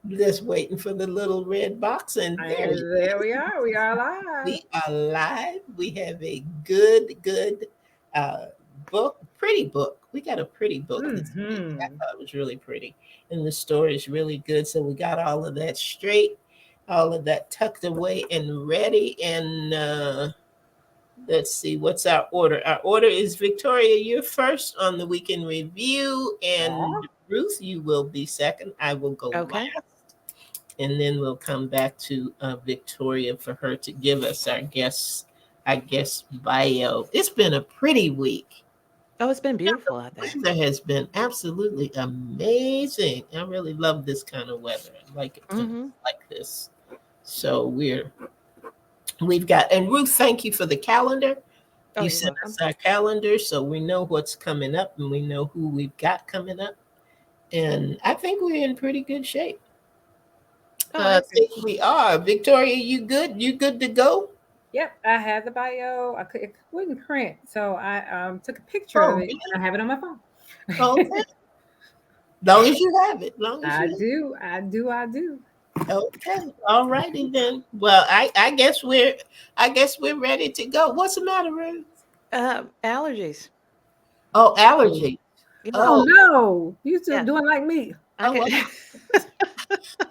Just waiting for the little red box, and there you And there we are. We are live. we are live. We have a good uh, book, pretty book. We got a pretty book this week. I Hmm. thought it was really pretty, and the story is really good. So we got all of that straight, all of that tucked away and ready. And let's see, what's our order? Our order is Victoria, you're first on the weekend review, and Ruth, you will be second. I will go Okay. last, and then we'll come back to Victoria for her to give us our guest bio. It's been a pretty week. Oh, it's been beautiful out there. Weather has been absolutely amazing. I really love this kind of weather. I like it when Mm-hmm. it's like this. So we've got, and Ruth, thank you for the calendar. Oh, You you're sent welcome. us our calendar so we know what's coming up and we know who we've got coming up. And I think we're in pretty good shape. Oh, I I agree. think we are. Victoria, you good? You good to go? Yep, I had the bio. It wouldn't print, so I took a picture of Oh, it and I have it on my phone. okay. Long as you have it. Long as I you do. I do. I do. have it. Okay. All righty then. Well, I guess we're ready to go. What's the matter, Ruth? Allergies. Oh, Oh, allergy. Yeah. oh Oh, no! You two Yeah. doing like me? I oh can. wow.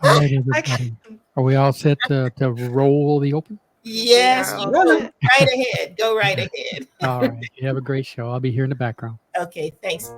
All right, I can. everybody. Are we all set to roll the open? We are Yes, you all go Rolling. set. right ahead. Go right ahead. All right. You have a great show. I'll be here in the background. Okay, thanks.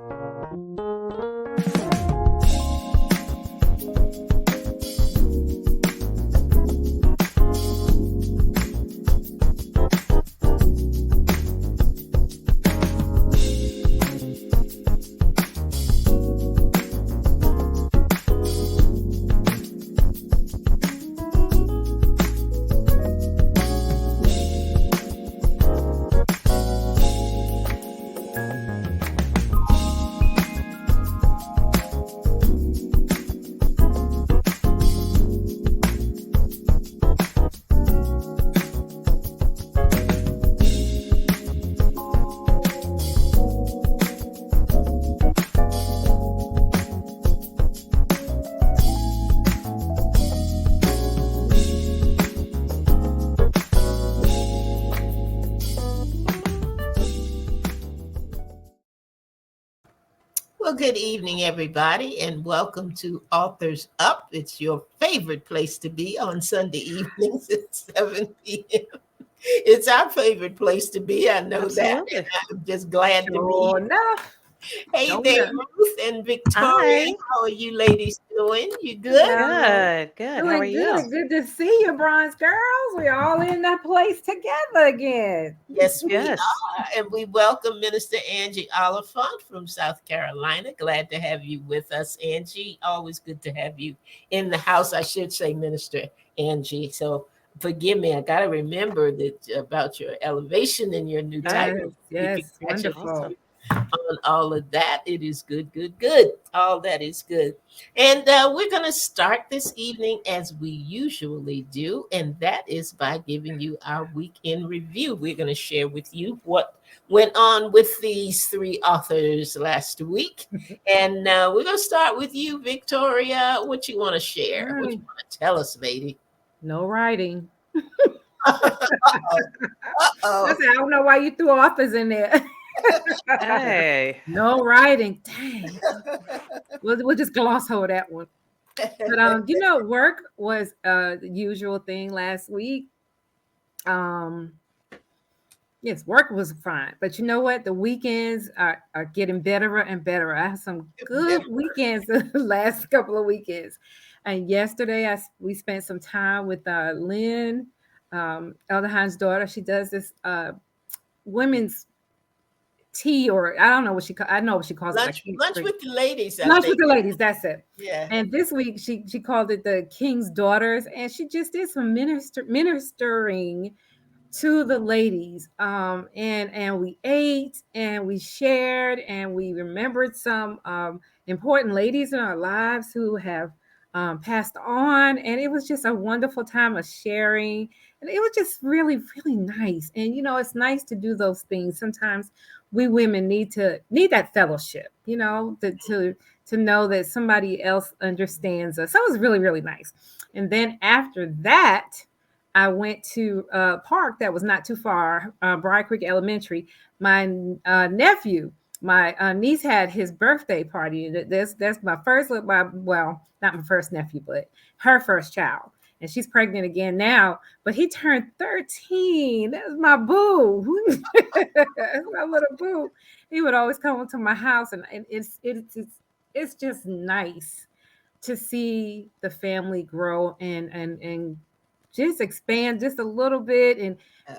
Well, good evening, everybody, and welcome to Authors Up. It's your favorite place to be on Sunday evenings at 7 p.m. It's our favorite place to be. I know that, and Absolutely. I'm just glad to be Sure here. enough. Hey Sure there, enough. Ruth and Victoria. Hi. How are you ladies doing? You good? Hello. Good. Good. How are Doing you? good. Good to see you, Bronze Girls. We're all in that place together again. Yes, we Yes. are. And we welcome Minister Angie Oliphant from South Carolina. Glad to have you with us, Angie. Always good to have you in the house. I should say, Minister Angie. So forgive me. I got to remember that about your elevation and your new Oh, Yes, title. We yes, congratulate wonderful. awesome. you on all of that. It is good, good, good. All that is good. And we're going to start this evening as we usually do, and that is by giving you our weekend review. We're going to share with you what went on with these three authors last week. And we're going to start with you, Victoria. What you want to share? What you Mm, want to tell us, lady? no writing. Uh-oh. Uh-oh. Listen, I don't know why you threw authors in there. Hey. No writing. Dang. We'll just gloss over that one. But work was the usual thing last week. Um, yes, work was fine. But you know what? The weekends are getting better and better. I had some good weekends the last couple of weekends. And yesterday we spent some time with Lynn, Elder Hines' daughter. She does this women's tea, or I don't know what I know what she calls it, but I can't Lunch think. with the ladies, I Lunch with think. the ladies, that's it. Yeah. And this week she called it the King's Daughters, and she just did some ministering to the ladies. And we ate and we shared and we remembered some important ladies in our lives who have passed on, and it was just a wonderful time of sharing, and it was just really, really nice. And it's nice to do those things. Sometimes we women need that fellowship, to know that somebody else understands us. So it was really, really nice. And then after that, I went to a park that was not too far, Bride Creek Elementary. My nephew, my niece had his birthday party. That's my first, well, not my first nephew, but her first child. And she's pregnant again now. But he turned 13. That's my boo. That's my little boo. He would always come to my house, and it's just nice to see the family grow and just expand just a little bit. And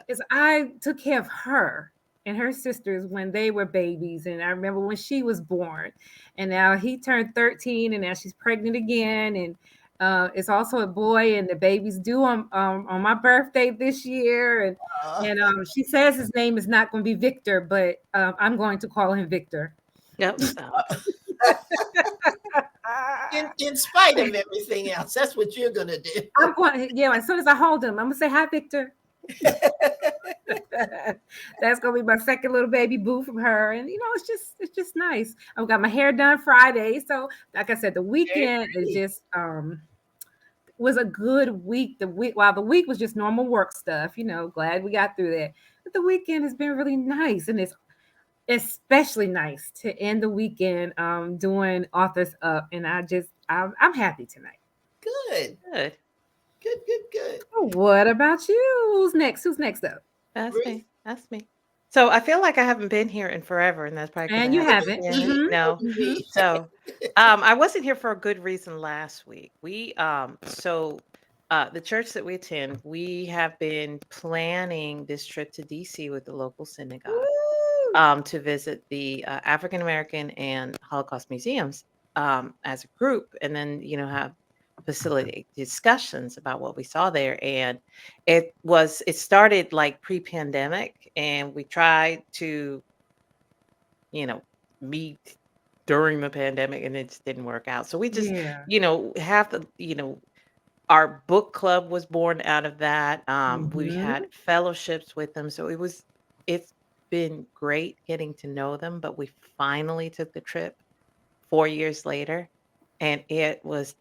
as I took care of her and her sisters when they were babies, and I remember when she was born, and now he turned 13, and now she's pregnant again, and it's also a boy, and the baby's due on my birthday this year, and she says his name is not going to be Victor, but I'm going to call him Victor. Yep. in spite of everything else, that's what you're gonna do. I'm going, yeah. As soon as I hold him, I'm gonna say hi, Victor. That's gonna be my second little baby boo from her, and it's just nice. I've got my hair done Friday, so like I said, the weekend is just was a good week. While the week was just normal work stuff, glad we got through that. But the weekend has been really nice, and it's especially nice to end the weekend doing Authors Up, and I'm happy tonight. Good, Good. good. What about you? Who's next up? That's Ruth? me. That's me. So I feel like I haven't been here in forever, and that's probably because I And you haven't haven't. been. No. Indeed. So I wasn't here for a good reason last week. The church that we attend, we have been planning this trip to DC with the local synagogue to visit the African American and Holocaust museums as a group, and then have facilitate discussions about what we saw there. And it started like pre-pandemic, and we tried to you know meet during the pandemic, and it just didn't work out. So we just Yeah. have to our book club was born out of that. We Mhm. had fellowships with them. So it's been great getting to know them, but we finally took the trip 4 years later, and it was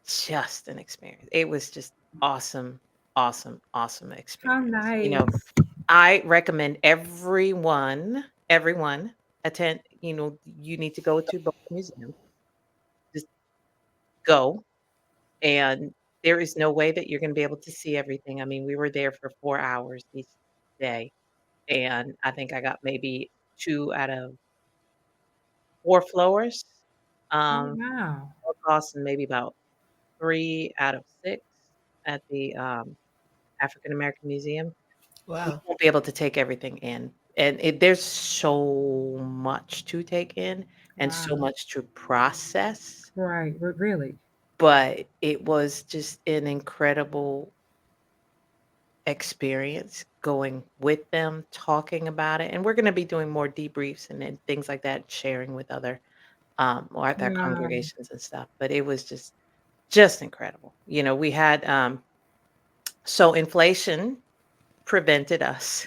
just an experience. It was just awesome, awesome, awesome How experience. nice. I recommend everyone attend. You need to go to both museums. Just go, and there is no way that you're going to be able to see everything. I mean, we were there for 4 hours each day, and I think I got maybe 2 out of 4 floors. Oh, Um, wow. Holocaust, and maybe about 3 out of 6 at the African American Museum. You Wow. won't be able to take everything in, and there's so much to take in and so Wow. much to process. Right. Really. But it was just an incredible experience going with them, talking about it, and we're going to be doing more debriefs and things like that, sharing with other or at their Wow. congregations and stuff. But it was just incredible. We had so inflation prevented us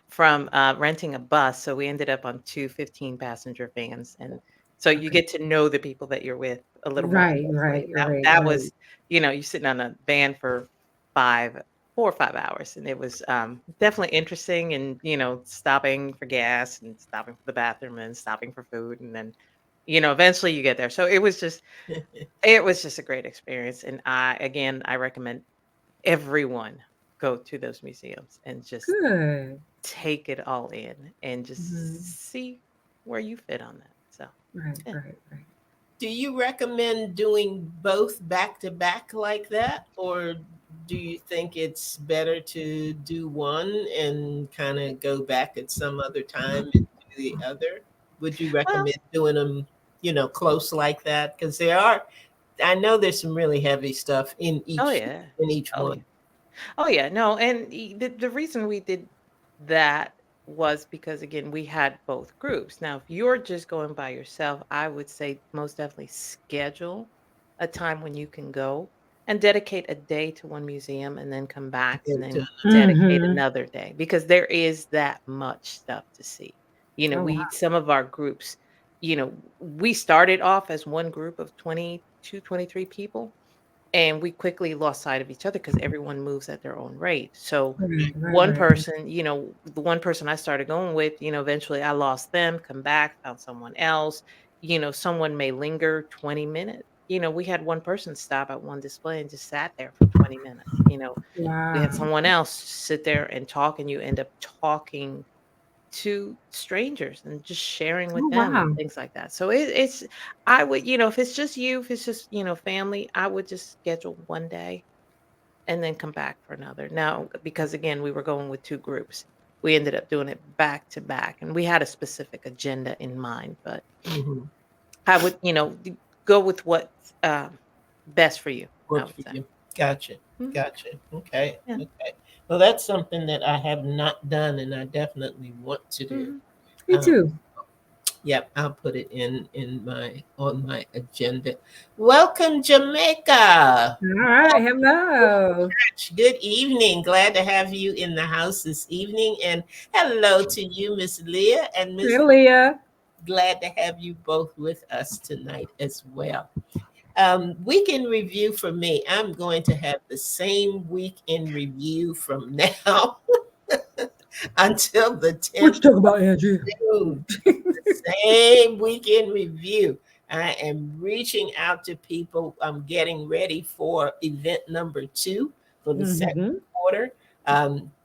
from renting a bus, so we ended up on 2 15-passenger vans, and so you Okay. get to know the people that you're with a little more Right. closely. Right. Right. That Right. was, you're sitting on a van for 4 or 5 hours, and it was definitely interesting, and stopping for gas and stopping for the bathroom and stopping for food, and then eventually you get there. So it was just a great experience, and I recommend everyone go to those museums and just Good. take it all in and Mhm. just see where you fit on that. So, Right. yeah. Right. Right. Do you recommend doing both back to back like that, or do you think it's better to do one and kind of go back at some other time and do the other? Would you Well, recommend doing them, close like that? Because I know there's some really heavy stuff in oh each yeah. in each Oh yeah. one. Oh yeah. No, and the reason we did that was because again, we had both groups. Now, if you're just going by yourself, I would say most definitely schedule a time when you can go and dedicate a day to one museum and then come back and Into then another. dedicate Mhm. another day because there is that much stuff to see. Oh, wow. We some of our groups, we started off as one group of 22, 23 people, and we quickly lost sight of each other because everyone moves at their own rate. So Right, right, one right. person, the one person I started going with, eventually I lost them, come back, found someone else. Someone may linger 20 minutes. We had one person stop at one display and just sat there for 20 minutes. We had Wow. someone else sit there and talk, and you end up talking to strangers and just sharing with Oh, them and wow. things like that. So it's I would, if it's just you, if it's just, family, I would just schedule one day and then come back for another. Now, because again, we were going with two groups, we ended up doing it back to back, and we had a specific agenda in mind. But Mhm. I would, go with what's best for you, I Works would for say. you. Gotcha. Mhm. Gotcha. Okay. Yeah. Okay. Well, that's something that I have not done, and I definitely want to do. Hmm. Me Um, too. yep, I'll put it in my on my agenda. Welcome, Jamaica. All right. Hello. Good evening. Glad to have you in the house this evening, and hello to you, Miss Leah and Hey, Miss. Leah. Glad to have you both with us tonight as well. Week in review for me. I'm going to have the same week in review from now until the What you 10th talking about, Andrew? of June. Same weekend review. I am reaching out to people. I'm getting ready for event number 2 for the second Mm-hmm. quarter.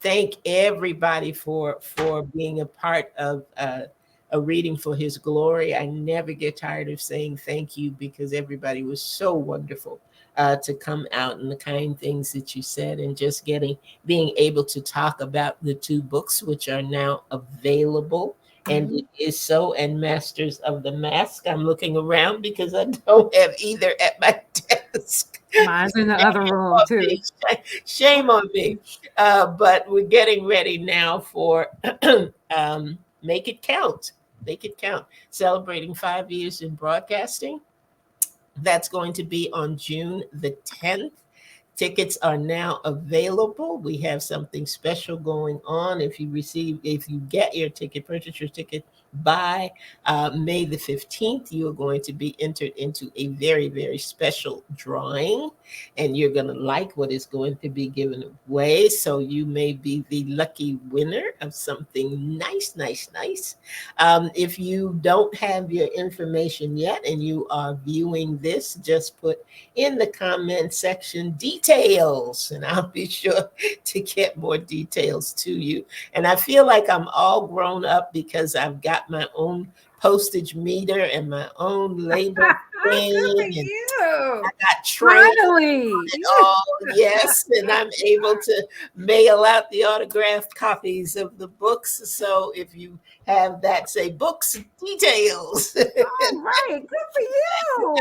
Thank everybody for being a part of a reading for His glory. I never get tired of saying thank you because everybody was so wonderful to come out and the kind things that you said and just being able to talk about the 2 books which are now available, and Mm-hmm. it is so. And Masters of the Mask, I'm looking around because I don't have either at my desk. Mine's in the other room On me. too. Shame on me. But we're getting ready now for Make It Count. Make It Count. Celebrating 5 years in broadcasting. That's going to be on June the 10th. Tickets are now available. We have something special going on. If you get your ticket, purchase your ticket by May the 15th, you are going to be entered into a very, very special drawing, and you're going to like what is going to be given away. So you may be the lucky winner of something nice, nice, nice. If you don't have your information yet and you are viewing this, just put in the comment section details, and I'll be sure to get more details to you. And I feel like I'm all grown up because I've got my own postage meter and my own label Good for thing, and you. got trained Finally. it all. Yes, and I'm able to mail out the autographed copies of the books. So if you have that, say books details. All right. Good for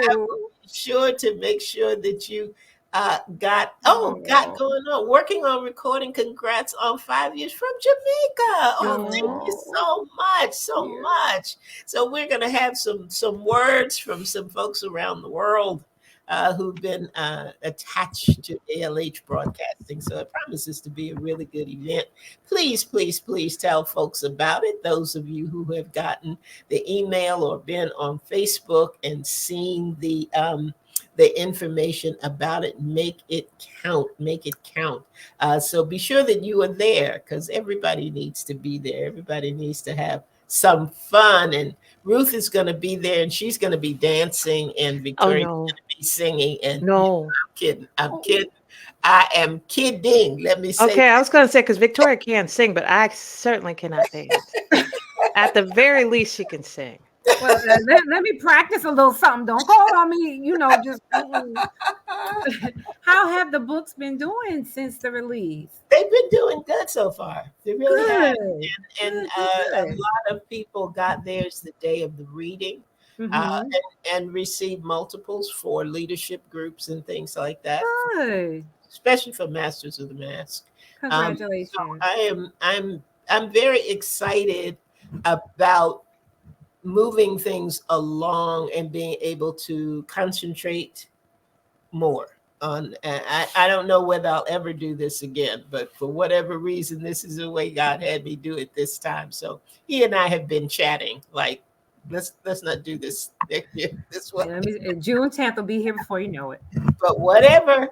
you. Sure to make sure that you got Oh. going on, working on recording. Congrats on 5 years from Jamaica. Oh, thank you Oh. so much, so Yeah. much. So we're gonna have some words from some folks around the world who've been attached to ALH broadcasting. So it promises to be a really good event. Please, please, please tell folks about it. Those of you who have gotten the email or been on Facebook and seen the information about it, make it count. Make it count. So be sure that you are there because everybody needs to be there. Everybody needs to have some fun. And Ruth is going to be there and she's going to be dancing, and Oh Victoria's going no, to be singing. And no. I'm kidding. I'm Oh. kidding. I am kidding. Let me say Okay, I was gonna say because Victoria can sing, but I certainly cannot dance. At the very least, she can sing. Well, let me practice a little something. Don't call on me, just how have the books been doing since the release? they've been doing good so far. They really have. Good. And Good, good, a good. lot of people got theirs the day of the reading, Mm-hmm. and received multiples for leadership groups and things like that, Good. especially for Masters of the Mask. So Congratulations. I'm very excited about moving things along and being able to concentrate more on. I don't know whether I'll ever do this again, but for whatever reason, this is the way God had me do it this time. So he and I have been chatting like, let's not do this next year this way. Yeah, June 10th will be here before you know it. But whatever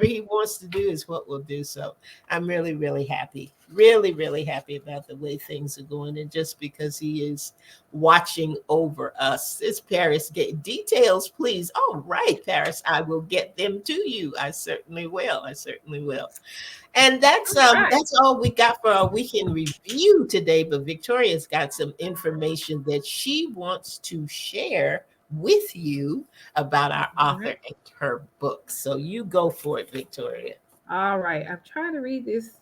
he wants to do is what we'll do. So I'm really, really happy, really happy about the way things are going. And just because he is watching over us. It's Paris. Get details, please. All right, Paris, I will get them to you. I certainly will. I certainly will. And All right. that's all we got for our weekend review today. But Victoria's got some information that she wants to share with you about our author and her book. So you go for it, Victoria. All right. I'm trying to read this.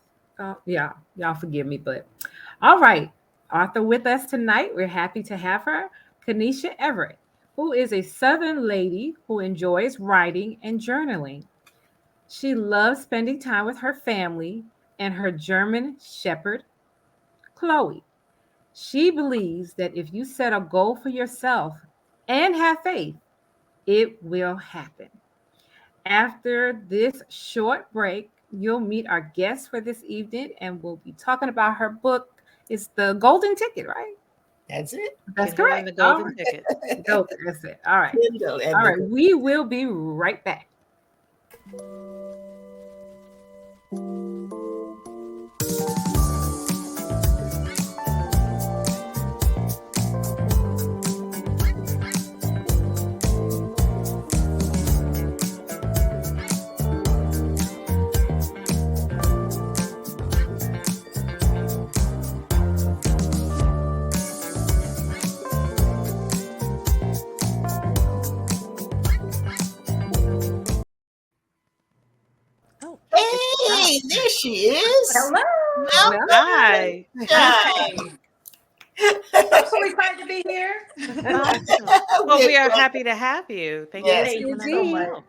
Yeah, y'all forgive me, but all right. Author with us tonight. We're happy to have her, Kaniecha Everett, who is a Southern lady who enjoys writing and journaling. She loves spending time with her family and her German Shepherd, Chloe. She believes that if you set a goal for yourself and have faith, it will happen. After this short break, you'll meet our guest for this evening, and we'll be talking about her book. It's The Golden Ticket, right? That's it. That's Kyndell and correct. the All Golden right. Ticket. Golden, that's it. All right. Kyndell and All the right. We will be right back. Oh, Hey, there she is. Hello. Welcome. hi. Hi. I'm so excited to be here. Awesome. Well, we are happy to have you. Thank you for Yes. Thank you coming on so the much. show.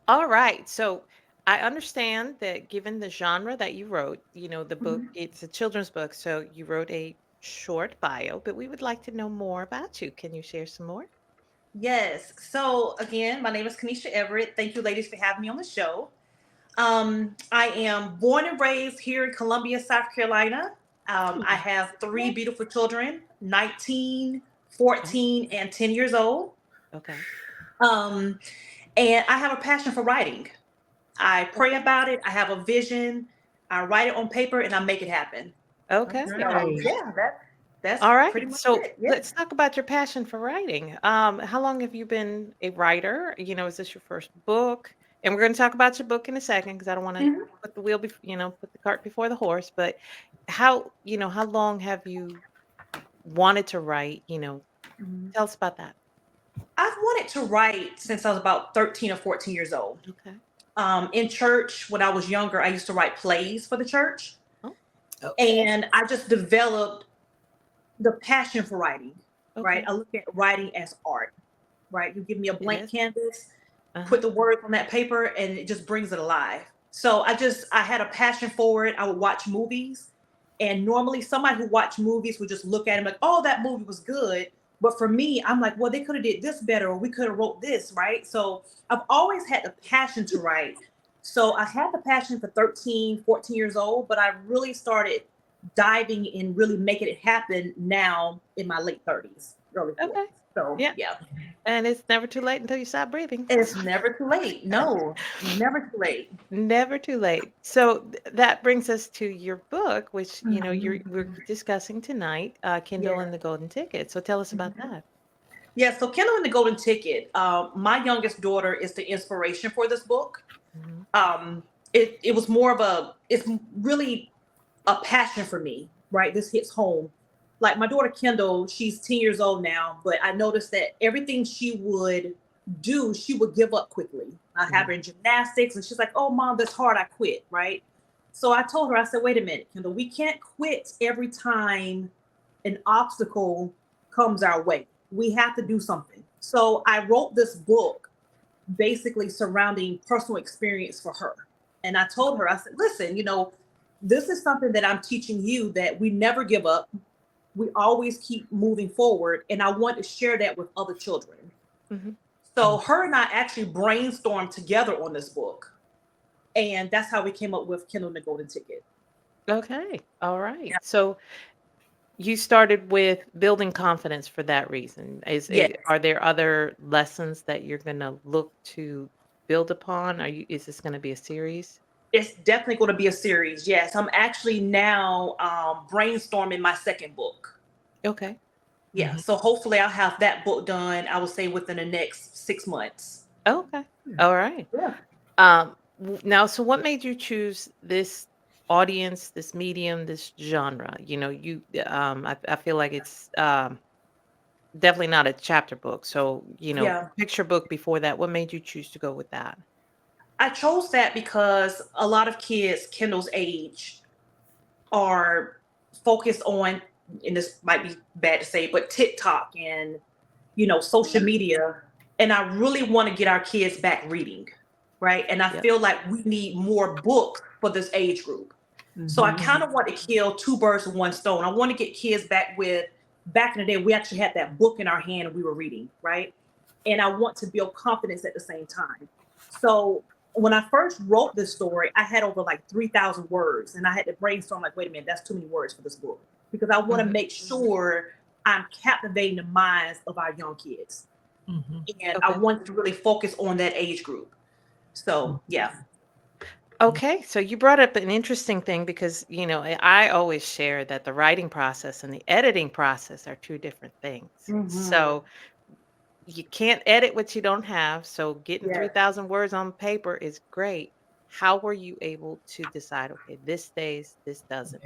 All right. So I understand that given the genre that you wrote, the book, Mhm. it's a children's book. So you wrote a short bio, but we would like to know more about you. Can you share some more? Yes. So again, my name is Kaniecha Everett. Thank you, ladies, for having me on the show. I am born and raised here in Columbia, South Carolina. I have three beautiful children, 19, Oh, 14, and 10 years old. okay. Um, and I have a passion for writing. I pray Okay. about it. I have a vision. I write it on paper and I make it happen. Okay. So Right. yeah, that's All right. pretty much So it. Yeah. let's talk about your passion for writing. How long have you been a writer? Is this your first book? And we're going to talk about your book in a second because I don't want to Mhm. put the put the cart before the horse. But how long have you wanted to write? Mhm. Tell us about that. I've wanted to write since I was about 13 or 14 years old. Okay. In church, when I was younger, I used to write plays for the church. Oh, Okay. And I just developed the passion for writing, right? okay. I look at writing as art, right? You give me a It blank is. canvas, Uh-huh. put the words on that paper, and it just brings it alive. So I had a passion for it. I would watch movies, and normally somebody who watched movies would just look at him like, "Oh, that movie was good." But for me, I'm like, "Well, they could have did this better, or we could have wrote this, right?" So I've always had the passion to write. So I had the passion for 13, 14 years old, but I really started diving in, really making it happen now in my late 30s, early Okay. 40s. So Yeah. yeah. And it's never too late until you stop breathing. It's never too late. No, never too late. Never too late. So that brings us to your book, which we're Mhm. discussing tonight, Kindle Yeah. and the Golden Ticket. So tell us about Mhm. that. Yeah. So Kindle and the Golden Ticket. My youngest daughter is the inspiration for this book. Mhm. It was more of it's really a passion for me, right? This hits home. Like my daughter Kyndell, she's 10 years old now, but I noticed that everything she would do, she would give up quickly. I have her in gymnastics and she's like, "Oh, mom, that's hard. I quit." Right. So I told her, I said, "Wait a minute, Kyndell, we can't quit every time an obstacle comes our way. We have to do something." So I wrote this book basically surrounding personal experience for her. And I told her, I said, "Listen, this is something that I'm teaching you, that we never give up. We always keep moving forward. And I want to share that with other children." Mhm. So her and I actually brainstormed together on this book. And that's how we came up with Kyndell and the Golden Ticket. Okay. All right. Yeah. So you started with building confidence for that reason. Yes, Are there other lessons that you're going to look to build upon? Is this going to be a series? it's definitely going to be a series. Yes, I'm actually now brainstorming my second book. Okay. Yeah, Mhm. so hopefully I'll have that book done, I would say within the next 6 months. Okay. All right. Yeah. Now, so what made you choose this audience, this medium, this genre? I feel like it's definitely not a chapter book. So, Yeah. picture book before that. What made you choose to go with that? I chose that because a lot of kids Kendall's age are focused on, and this might be bad to say, but TikTok and social media. And I really want to get our kids back reading, right? And I Yep. feel like we need more books for this age group. So I kind of want to kill two birds with one stone. I want to get kids back in the day, we actually had that book in our hand and we were reading, right? And I want to build confidence at the same time. So when I first wrote this story, I had over like 3,000 words and I had to brainstorm like, wait a minute, that's too many words for this book because I want to Mhm. make sure I'm captivating the minds of our young kids. Mhm. And I Okay. wanted to really focus on that age group. So yeah. Okay, so you brought up an interesting thing because, I always share that the writing process and the editing process are two different things. So you can't edit what you don't have. So getting Yeah. 3,000 words on paper is great. How were you able to decide, okay, this stays, this doesn't?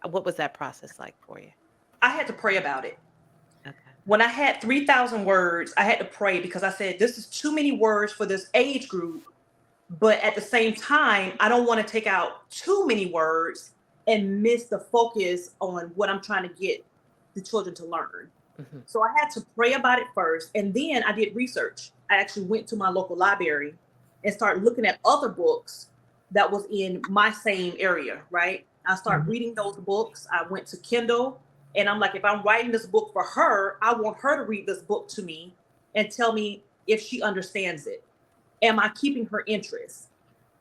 What was that process like for you? I had to pray about it. Okay. When I had 3,000 words, I had to pray because I said, this is too many words for this age group. But at the same time, I don't want to take out too many words and miss the focus on what I'm trying to get the children to learn. Hmm. So I had to pray about it first. And then I did research. I actually went to my local library and started looking at other books that was in my same area, right? I started reading those books. I went to Kyndell and I'm like, if I'm writing this book for her, I want her to read this book to me and tell me if she understands it. Am I keeping her interest?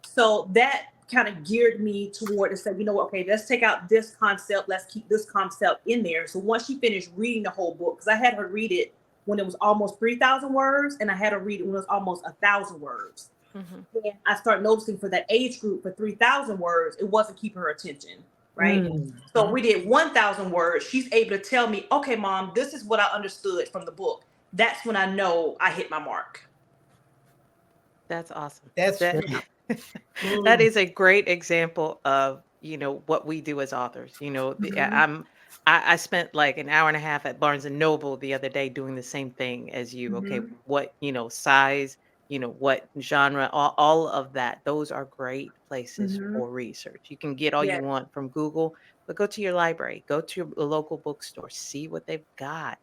So that kind of geared me toward to say, you know what, okay, let's take out this concept, let's keep this concept in there. So once she finished reading the whole book, because I had her read it when it was almost 3,000 words, and I had her read it when it was almost 1,000 words. Hmm. And I started noticing for that age group, for 3,000 words, it wasn't keeping her attention, right? So we did 1,000 words. She's able to tell me, okay, mom, this is what I understood from the book. That's when I know I hit my mark. That's awesome. That's That great. that Mm. is a great example of, what we do as authors. I spent like an hour and a half at Barnes and Noble the other day doing the same thing as you. Okay, what, size, what genre, all of that. Those are great places for research. You can get all Yeah. you want from Google, but go to your library, go to your local bookstore, see what they've got.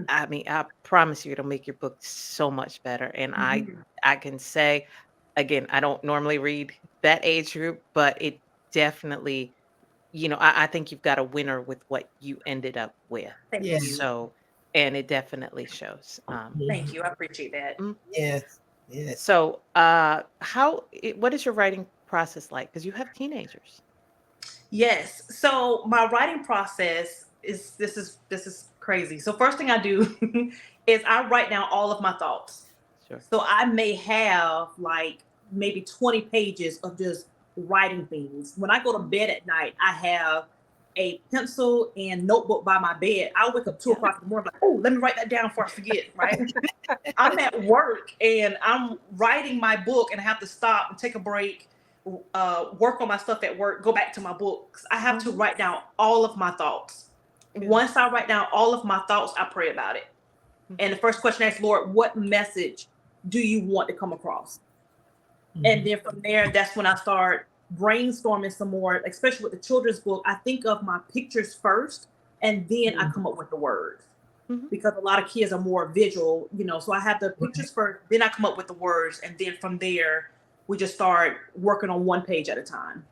I mean, I promise you it'll make your book so much better. And I can say again, I don't normally read that age group, but it definitely, I think you've got a winner with what you ended up with. Thank Yeah. you. So, and it definitely shows. Thank Mhm. you. I appreciate that. Mm. Yes. Yes. So, what is your writing process like? Because you have teenagers. Yes. So my writing process is this is crazy. So first thing I do is I write down all of my thoughts. Sure. So I may have like maybe 20 pages of just writing things. When I go to bed at night, I have a pencil and notebook by my bed. I wake up 2 o'clock in the morning, like, oh, let me write that down before I forget, right? I'm at work and I'm writing my book and I have to stop and take a break, work on my stuff at work, go back to my books. I have to write down all of my thoughts. Good. Once I write down all of my thoughts, I pray about it. And the first question I ask, Lord, what message do you want to come across? And then from there, that's when I start brainstorming some more, especially with the children's book. I think of my pictures first, and then I come up with the words Mhm. because a lot of kids are more visual, so I have the pictures first, then I come up with the words, and then from there, we just start working on one page at a time.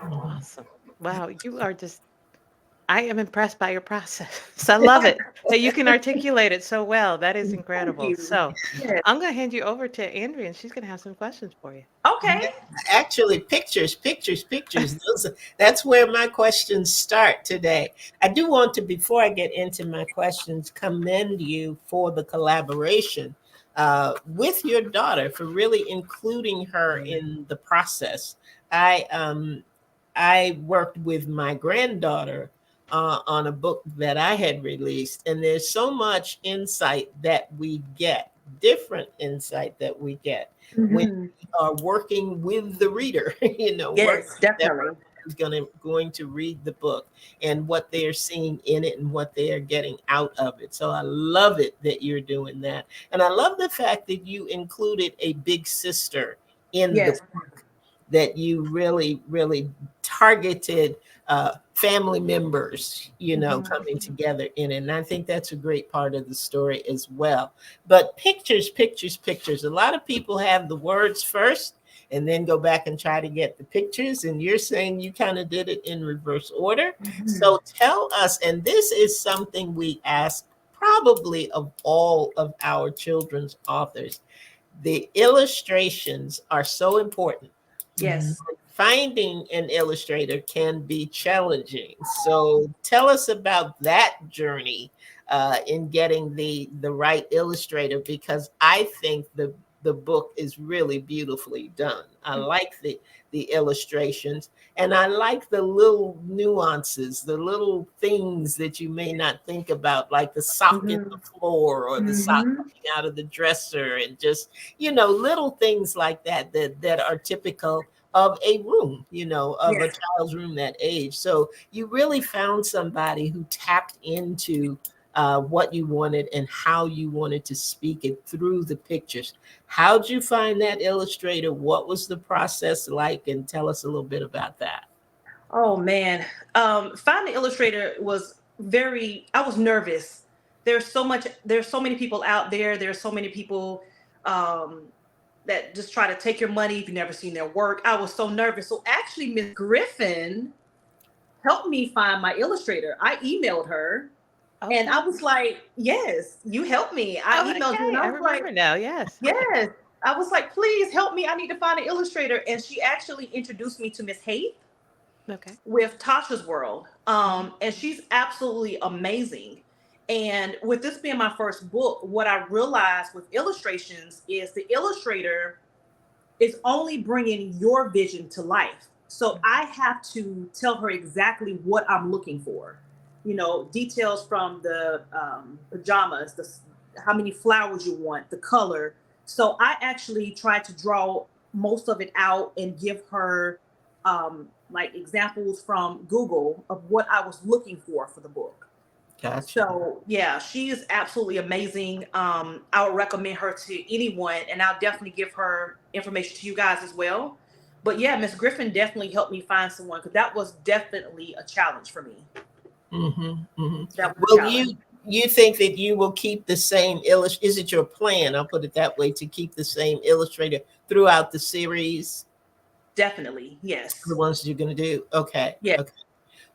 Awesome. Wow, you are just I am impressed by your process. I love it that you can articulate it so well. That is Thank incredible. you. So Yes. I'm going to hand you over to Andrea, and she's going to have some questions for you. Okay. Actually, pictures, pictures, pictures. That's where my questions start today. I do want to, before I get into my questions, commend you for the collaboration with your daughter, for really including her in the process. I worked with my granddaughter on a book that I had released, and there's so much insight that we get, different insight that we get when Mhm. we are working with the reader. Working Yes, with that definitely. person who's going to read the book, and what they're seeing in it and what they are getting out of it. So I love it that you're doing that, and I love the fact that you included a big sister in the Yes. book, that you really, really targeted family members, Mhm. coming together in it. And I think that's a great part of the story as well. But pictures, pictures, pictures. A lot of people have the words first and then go back and try to get the pictures. And you're saying you kind of did it in reverse order. Mhm. So tell us, and this is something we ask probably of all of our children's authors. The illustrations are so important. Yes. Finding an illustrator can be challenging. So tell us about that journey in getting the right illustrator, because I think the book is really beautifully done. I like the illustrations, and I like the little nuances, the little things that you may not think about, like the sock in the Mhm. floor or the sock Mhm. coming out of the dresser, and just little things like that are typical of a room, of a Yes. child's room that age. So you really found somebody who tapped into what you wanted and how you wanted to speak it through the pictures. How'd you find that illustrator? What was the process like? And tell us a little bit about that. Oh man. Finding illustrator was I was nervous. There's so many people out there. There's so many people um that just try to take your money if you've never seen their work. I was so nervous. So actually Miss Griffin helped me find my illustrator. I emailed her and I Okay. was like, yes, you helped me. I Oh, emailed you and okay. I I was like, remember now. Yes. yes. I was like, please help me. I need to find an illustrator. And she actually introduced me to Miss Haight Okay. with Tasha's World. And she's absolutely amazing. And with this being my first book, what I realized with illustrations is the illustrator is only bringing your vision to life. So I have to tell her exactly what I'm looking for. Details from the pajamas, how many flowers you want, the color. So I actually try to draw most of it out and give her like examples from Google of what I was looking for the book. Gotcha. So yeah, she is absolutely amazing. I would recommend her to anyone, and I'll definitely give her information to you guys as well. But yeah, Miss Griffin definitely helped me find someone because that was definitely a challenge for me. That was a Well, challenge. you think that you will keep the same Is it your plan? I'll put it that way, to keep the same illustrator throughout the series, Definitely, the yes, ones you're going to do? Okay. yeah. Okay.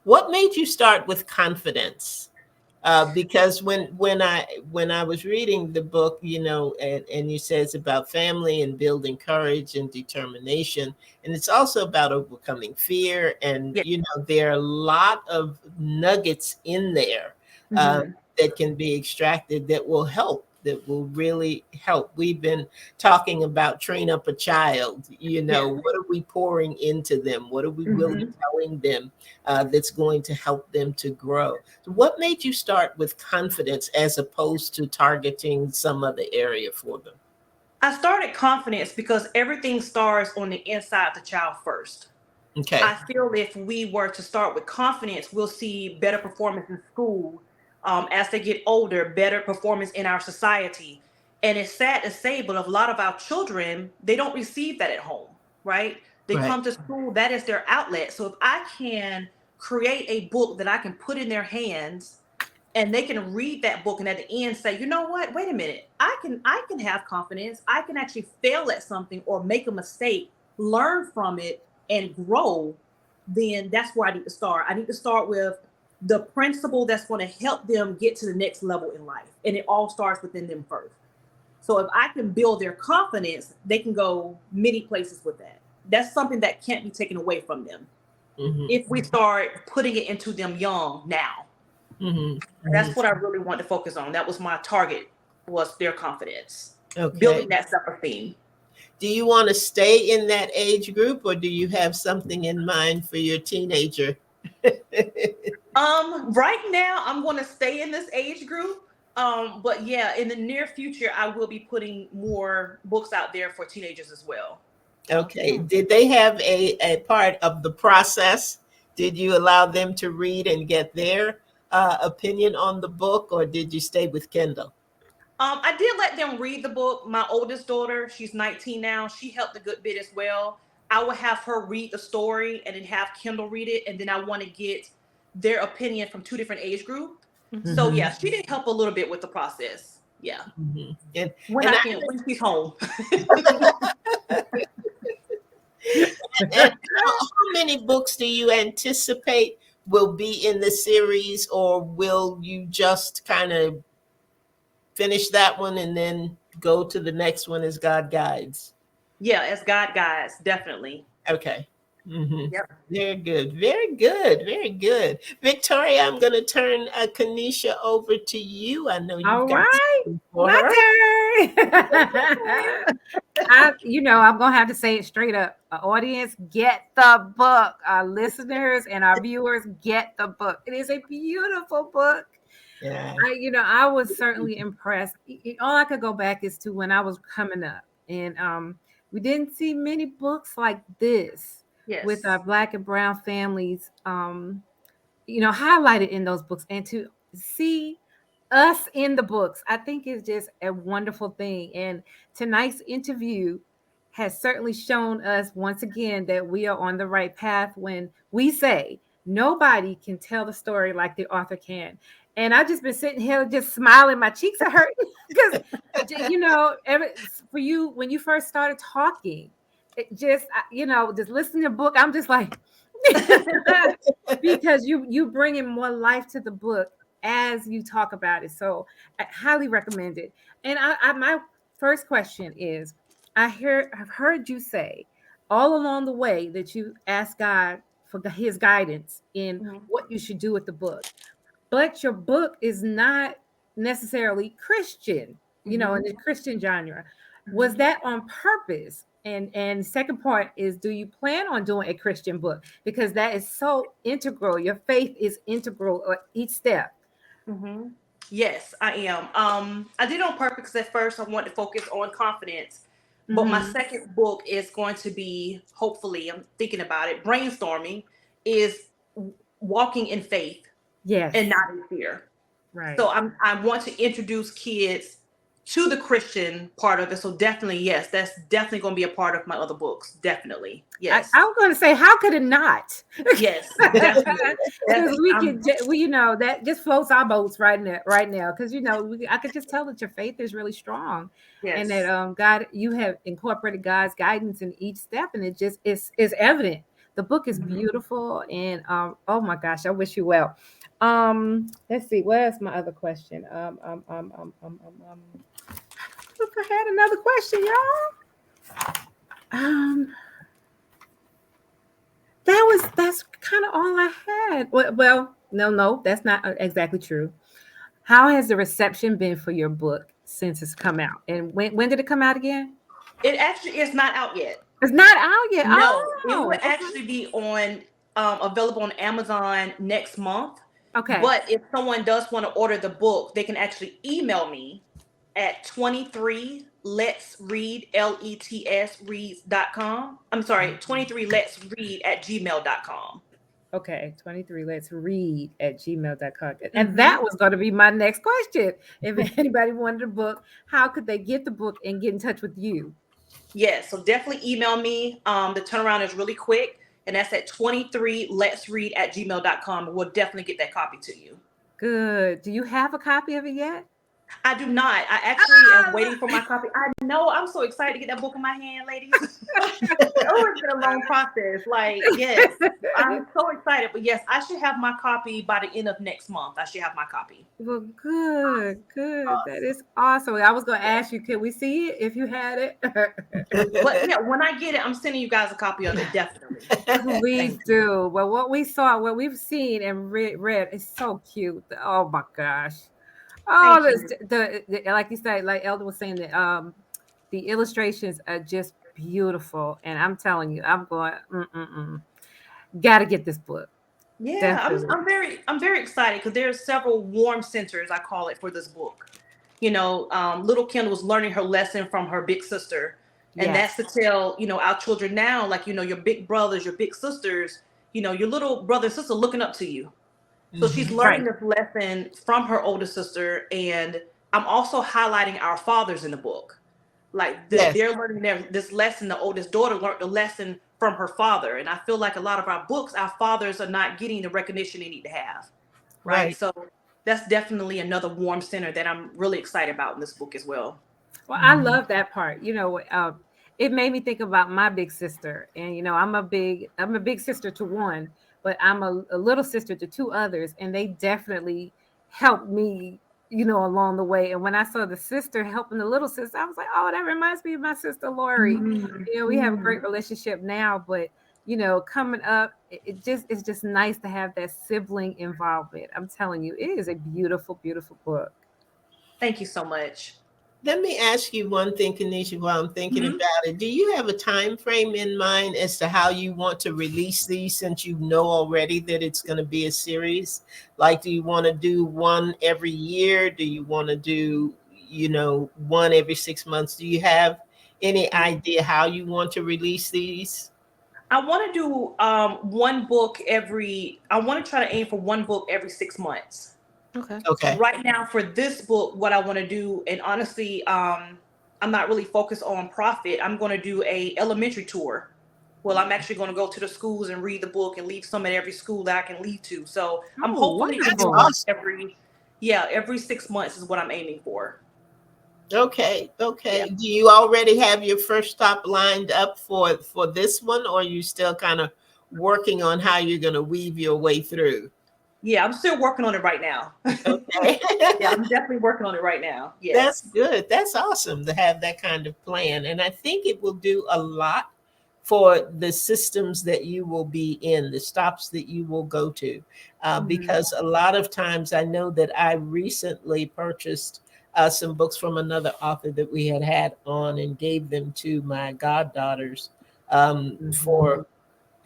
What made you start with confidence? Because when I was reading the book, and you say it's about family and building courage and determination, and it's also about overcoming fear, and Yeah. there are a lot of nuggets in there uh, Hmm. that can be extracted that will help. That will really help. We've been talking about train up a child. Yeah. What are we pouring into them? What are we really Hmm. telling them that's going to help them to grow? So what made you start with confidence as opposed to targeting some other area for them? I started confidence because everything starts on the inside of the child first. I Okay. feel if we were to start with confidence, we'll see better performance in school. As they get older, better performance in our society. And it's sad to say, but a lot of our children, they don't receive that at home, right? They Right. come to school, that is their outlet. So if I can create a book that I can put in their hands and they can read that book and at the end say, you know what, wait a minute, I can have confidence, I can actually fail at something or make a mistake, learn from it and grow, then that's where I need to start. I need to start with the principle that's going to help them get to the next level in life. And it all starts within them first. So if I can build their confidence, they can go many places with that. That's something that can't be taken away from them if we start putting it into them young now. That's what I really want to focus on. That was my target, was their confidence, building that self-esteem. Do you want to stay in that age group, or do you have something in mind for your teenager? Right now I'm going to stay in this age group. But yeah, in the near future, I will be putting more books out there for teenagers as well. Okay. Did they have a part of the process? Did you allow them to read and get their opinion on the book, or did you stay with Kyndell? I did let them read the book. My oldest daughter, she's 19 now. She helped a good bit as well. I would have her read the story and then have Kyndell read it. And then I want to get their opinion from two different age groups. So yeah, she did help a little bit with the process. Yeah. When she's home. And how many books do you anticipate will be in the series, or will you just kind of finish that one and then go to the next one as God guides? Yeah, as God guides, definitely. Okay. Yep. Very good. Very good. Very good. Victoria, I'm going to turn Kaniecha over to you. I know you've All got right. for My her. turn. I'm gonna have to say it straight up. Our audience, get the book. Our listeners and our viewers, get the book. It is a beautiful book. Yeah. I was certainly impressed. All I could go back is to when I was coming up, and we didn't see many books like this with our Black and brown families, highlighted in those books, and to see us in the books, I think is just a wonderful thing. And tonight's interview has certainly shown us once again that we are on the right path when we say nobody can tell the story like the author can. And I've just been sitting here just smiling. My cheeks are hurting because, for you, when you first started talking, it just, just listening to the book, I'm just like, because you bring in more life to the book as you talk about it. So I highly recommend it. And my first question is, I've heard you say all along the way that you ask God for his guidance in what you should do with the book. But your book is not necessarily Christian, in the Christian genre. Was that on purpose? And second part is, do you plan on doing a Christian book? Because that is so integral. Your faith is integral at each step. Yes, I am. I did it on purpose. At first, I wanted to focus on confidence. But my second book is going to be, hopefully, I'm thinking about it, brainstorming, is walking in faith. Yes. And not in fear. Right. So I want to introduce kids to the Christian part of it. So definitely, yes, that's definitely going to be a part of my other books. Definitely. Yes. I was going to say, how could it not? Yes. Definitely. Because that just floats our boats right now. Because, I could just tell that your faith is really strong. Yes. And that God, you have incorporated God's guidance in each step. And it just is evident. The book is beautiful. And oh my gosh, I wish you well. Let's see. Where's my other question? Look, I had another question, y'all. That's kind of all I had. Well, no, that's not exactly true. How has the reception been for your book since it's come out? And when did it come out again? It actually is not out yet. It's not out yet. No, it will actually be available on Amazon next month. Okay. But if someone does want to order the book, they can actually email me at 23letsread, LETS reads.com. I'm sorry, 23letsread@gmail.com. Okay, 23letsread@gmail.com. And that was going to be my next question. If anybody wanted a book, how could they get the book and get in touch with you? Yes, so definitely email me. The turnaround is really quick. And that's at 23letsread@gmail.com. We'll definitely get that copy to you. Good. Do you have a copy of it yet? I do not. I actually am waiting for my copy. I know. I'm so excited to get that book in my hand, ladies. Oh, it's been a long process. Like, yes, I'm so excited. But yes, I should have my copy by the end of next month. I should have my copy. Well, good, good. That is awesome. I was going to ask you, could we see it if you had it? But yeah, when I get it, I'm sending you guys a copy of it, definitely. We do. Well, what we saw, what we've seen and read is so cute. Oh my gosh. Oh, Thank you. the like you said, like Elder was saying, the illustrations are just beautiful. And I'm telling you, I'm going, gotta get this book. Yeah, Definitely. I'm very excited because there's several warm centers, I call it, for this book. Little Kyndell was learning her lesson from her big sister, and Yes. that's to tell our children now, like your big brothers, your big sisters, your little brother and sister looking up to you. So she's learning Right. this lesson from her older sister, and I'm also highlighting our fathers in the book. Like Yes, they're learning this lesson. The oldest daughter learned the lesson from her father, and I feel like a lot of our books, our fathers are not getting the recognition they need to have, right? right. So that's definitely another warm center that I'm really excited about in this book as well. Well, I love that part. It made me think about my big sister, and I'm a big sister to one, but I'm a little sister to two others, and they definitely helped me, along the way. And when I saw the sister helping the little sister, I was like, oh, that reminds me of my sister Lori. Mhm. We have a great relationship now, but coming up, it's just nice to have that sibling involvement. I'm telling you, it is a beautiful, beautiful book. Thank you so much. Let me ask you one thing, Kanisha, while I'm thinking Mhm. about it. Do you have a time frame in mind as to how you want to release these, since you know already that it's going to be a series? Like, do you want to do one every year? Do you want to do, one every 6 months? Do you have any idea how you want to release these? I want to do one book every. I want to try to aim for one book every 6 months. Okay. Okay. Right now, for this book, what I want to do, and honestly, I'm not really focused on profit. I'm going to do a elementary tour. Well, I'm actually going to go to the schools and read the book and leave some at every school that I can leave to. So I'm Oh, hopefully to That's do wonderful. one awesome. every 6 months is what I'm aiming for. Okay. Yeah. Okay. Do you already have your first stop lined up for this one, or are you still kind of working on how you're going to weave your way through? Yeah, I'm still working on it right now. Okay. Yeah, I'm definitely working on it right now. That's Yes. good. That's awesome to have that kind of plan. And I think it will do a lot for the systems that you will be in, the stops that you will go to. Mhm. Because a lot of times I know that I recently purchased some books from another author that we had on and gave them to my goddaughters for,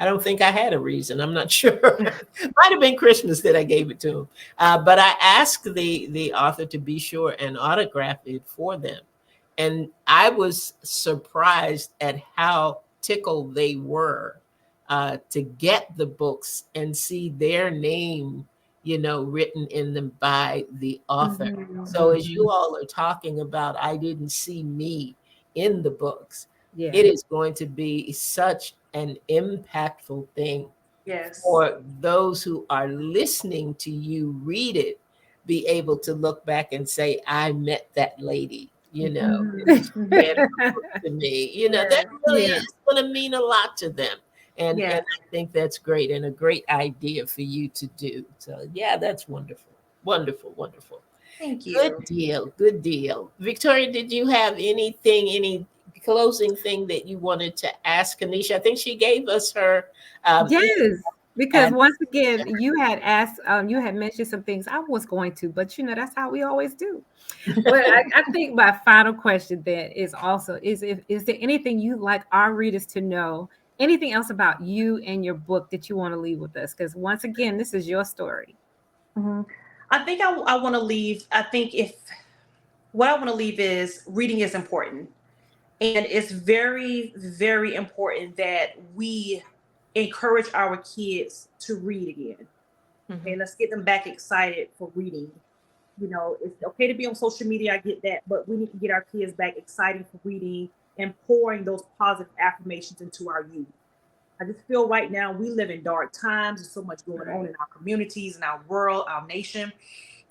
I don't think I had a reason. I'm not sure. Might have been Christmas that I gave it to him. But I asked the author to be sure and autograph it for them. And I was surprised at how tickled they were to get the books and see their name, written in them by the author. Mhm. So as you all are talking about, I didn't see me in the books. Yeah. It is going to be such an impactful thing Yes. for those who are listening to you read it, be able to look back and say, I met that lady, Mhm. and she read Mhm. her book to me. That Yes. really Yeah. is going to mean a lot to them. And Yes. I think that's great and a great idea for you to do. So yeah, that's wonderful. Wonderful, wonderful. Thank Good you. deal. Good deal. Victoria, did you have any closing thing that you wanted to ask Kanisha? I think she gave us her email Yes, because address. once again, you had asked, you had mentioned some things I was going to, but that's how we always do. But I think my final question then is also is there anything you'd like our readers to know? Anything else about you and your book that you want to leave with us? Because once again, this is your story. Mhm. I think I want to leave. I think if what I want to leave is reading is important. And it's very, very important that we encourage our kids to read again. Mhm. Okay, let's get them back excited for reading. It's okay to be on social media, I get that, but we need to get our kids back excited for reading and pouring those positive affirmations into our youth. I just feel right now we live in dark times. There's so much going on Right. in our communities, in our world, our nation.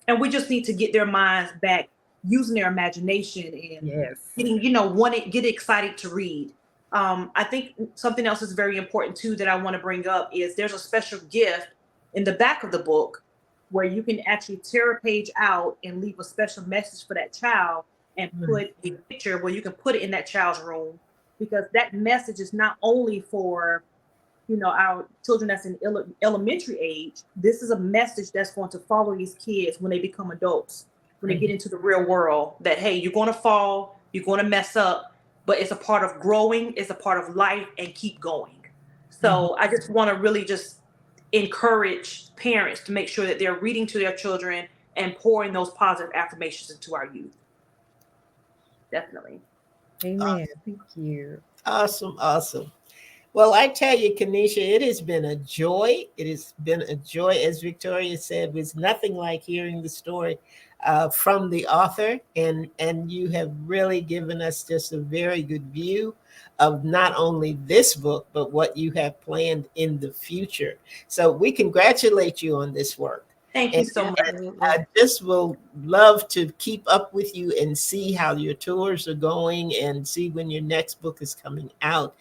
And we just need to get their minds back using their imagination and Yes. getting, get excited to read. I think something else is very important too that I want to bring up is there's a special gift in the back of the book where you can actually tear a page out and leave a special message for that child and put a picture where you can put it in that child's room, because that message is not only for our children that's in elementary age. This is a message that's going to follow these kids when they become adults, when they get into the real world, that, hey, you're going to fall, you're going to mess up, but it's a part of growing, it's a part of life, and keep going. So I just want to really just encourage parents to make sure that they're reading to their children and pouring those positive affirmations into our youth. Definitely. Amen. Thank you. Awesome, awesome. Well, I tell you, Kaniecha, it has been a joy. It has been a joy, as Victoria said. It's nothing like hearing the story from the author, and you have really given us just a very good view of not only this book but what you have planned in the future. So we congratulate you on this work. Thank you so much. I just will love to keep up with you and see how your tours are going and see when your next book is coming out.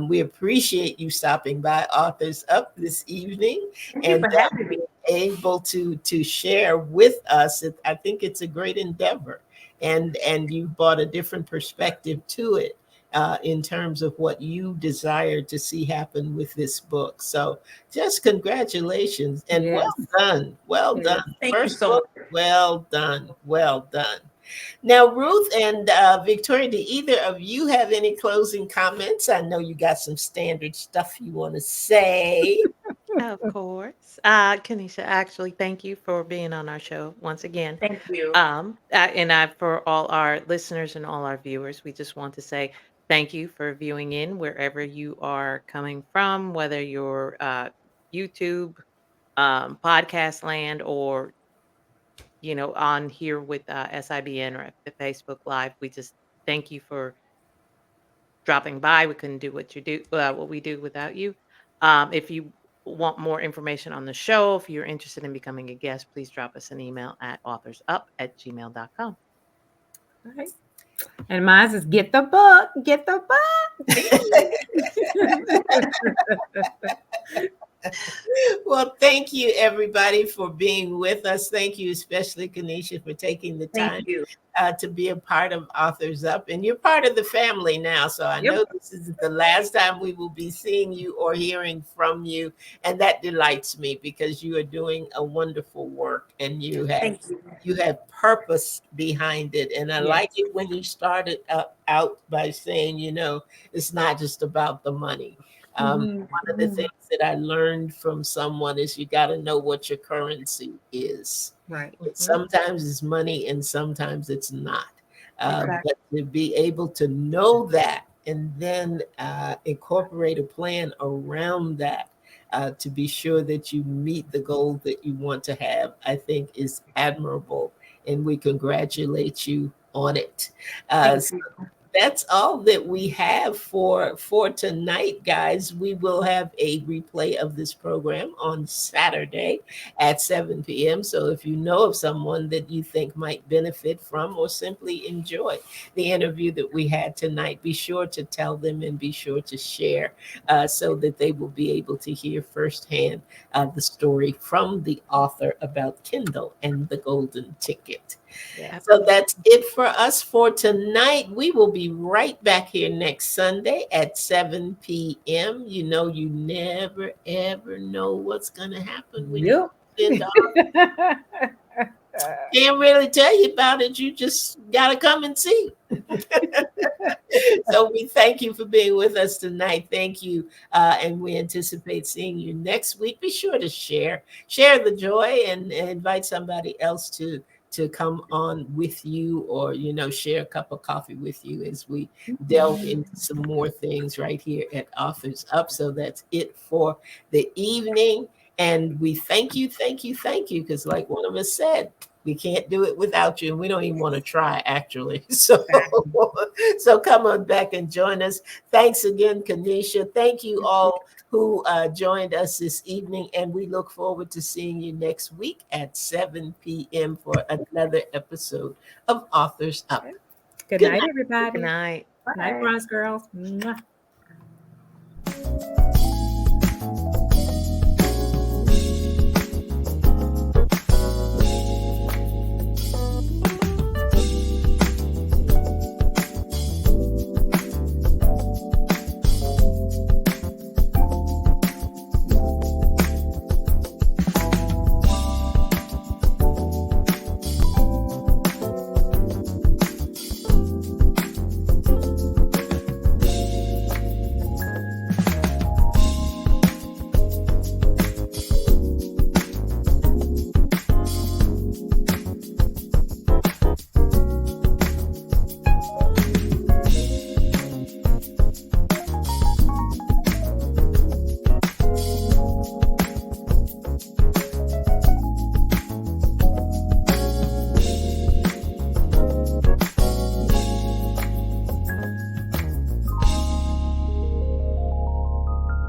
We appreciate you stopping by Authors Up this evening and for having me. able to share with us. I think it's a great endeavor, and you brought a different perspective to it. In terms of what you desire to see happen with this book. So just congratulations and well done. Well done. Thank you First so book, much. well done. Well done. Now, Ruth and Victoria, do either of you have any closing comments? I know you got some standard stuff you want to say. Of course. Kanisha, actually, thank you for being on our show once again. Thank you. For all our listeners and all our viewers, we just want to say thank you for viewing in wherever you are coming from, whether you're YouTube, podcast land, or on here with SIBN or at Facebook Live. We just thank you for dropping by. We couldn't do what we do without you. If you want more information on the show, if you're interested in becoming a guest, please drop us an email at authorsup@gmail.com. All right. And mine is get the book. Get the book. Well, thank you, everybody, for being with us. Thank you, especially Kanisha, for taking the time to be a part of Authors Up. And you're part of the family now. So I know this is the last time we will be seeing you or hearing from you. And that delights me because you are doing a wonderful work and you have purpose behind it. And I like it when you started out by saying, it's not just about the money. One of the things that I learned from someone is you got to know what your currency is. Right. Sometimes it's money and sometimes it's not. But to be able to know that and then incorporate a plan around that to be sure that you meet the goal that you want to have, I think is admirable. And we congratulate you on it. That's all that we have for tonight, guys. We will have a replay of this program on Saturday at 7 p.m. So if you know of someone that you think might benefit from or simply enjoy the interview that we had tonight, be sure to tell them and be sure to share so that they will be able to hear firsthand the story from the author about Kyndell and the golden ticket. So that's it for us for tonight. We will be right back here next Sunday at 7 p.m. You never, ever know what's going to happen when you can't really tell you about it. You just got to come and see. So we thank you for being with us tonight. Thank you. And we anticipate seeing you next week. Be sure to share the joy and invite somebody else to come on with you or, share a cup of coffee with you as we delve into some more things right here at Authors Up. So that's it for the evening. And we thank you, because like one of us said, We can't do it without you, and we don't even want to try, actually. So, Exactly. so come on back and join us. Thanks again, Kaniecha. Thank you all who joined us this evening, and we look forward to seeing you next week at 7 p.m. for another episode of Authors Up. Good Good night, night. everybody. Good night. Night, Bye. Bronze Girls. Mwah.